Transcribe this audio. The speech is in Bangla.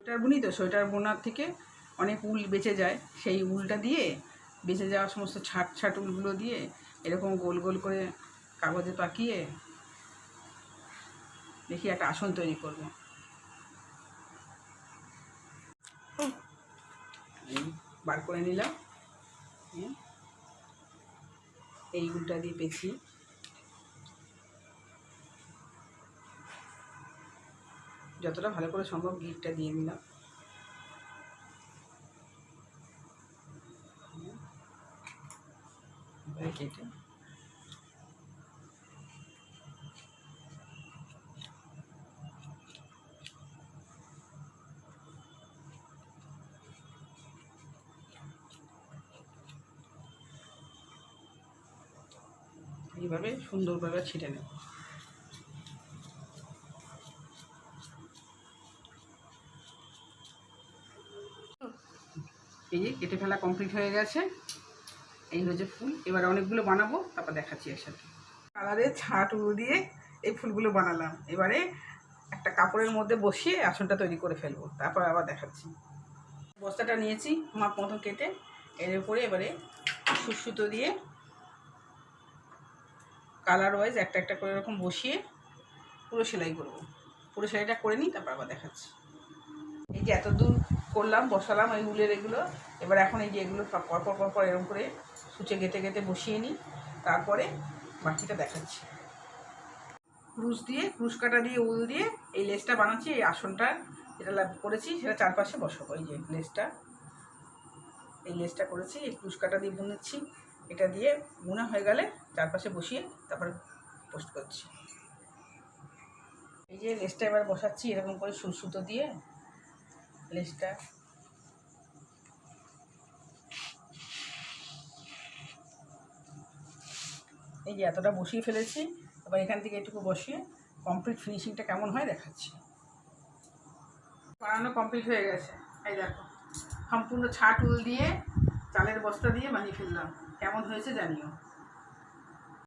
সোয়েটার বুনি তো, সোয়েটার বোনার থেকে অনেক উল বেঁচে যায়, সেই উলটা দিয়ে বেঁচে যাওয়া সমস্ত ছাট ছাট উলগুলো দিয়ে এরকম গোল গোল করে কাগজে পাকিয়ে দেখি একটা আসন তৈরি করব। বার করে নিলাম, এই উলটা দিয়ে পেঁচি, যতটা ভালো করে সম্ভব গিটটা দিয়ে নিলাম। কেটে এইভাবে সুন্দরভাবে ছিটে নেব। এই যে কেটে ফেলা কমপ্লিট হয়ে গেছে, এই হচ্ছে ফুল। এবার অনেকগুলো বানাবো, তারপর দেখাচ্ছি এর সাথে। কালারের ছাট উল দিয়ে এই ফুলগুলো বানালাম। এবারে একটা কাপড়ের মধ্যে বসিয়ে আসনটা তৈরি করে ফেলবো, তারপর আবার দেখাচ্ছি। বস্তাটা নিয়েছি মাপ মতো কেটে, এর উপরে এবারে সুতো দিয়ে কালার ওয়াইজ একটা একটা করে এরকম বসিয়ে পুরো সেলাই করবো। পুরো সেলাইটা করে নিই, তারপর আবার দেখাচ্ছি। এই যে এত দূর করলাম, বসালাম এই উলের এগুলো। এবার এখন এই যে এগুলো পরপর এরকম করে সূচে গেঁথে গেঁথে বসিয়ে নিই, তারপরে বাকিটা দেখাচ্ছি। ক্রুশ কাটা দিয়ে উল দিয়ে এই লেসটা বানাচ্ছি। এই আসনটা যেটা করেছি সেটা চারপাশে বসাবো। এই যে এই লেসটা করেছি, এই ক্রুশ কাটা দিয়ে বুনেছি। এটা দিয়ে বোনা হয়ে গেলে চারপাশে বসিয়ে তারপরে পোস্ট করছি। এই যে লেসটা এবার বসাচ্ছি এরকম করে সুতো দিয়ে লেসটা। এই যে এতটা বসিয়ে ফেলেছি, এবার এখান থেকে এটুকু বসিয়ে কমপ্লিট ফিনিশিংটা কেমন হয় দেখাচ্ছি। বানানো কমপ্লিট হয়ে গেছে। এই দেখো, সম্পূর্ণ ছাট উল দিয়ে চালের বস্তা দিয়ে বানিয়ে ফেললাম। কেমন হয়েছে জানিও।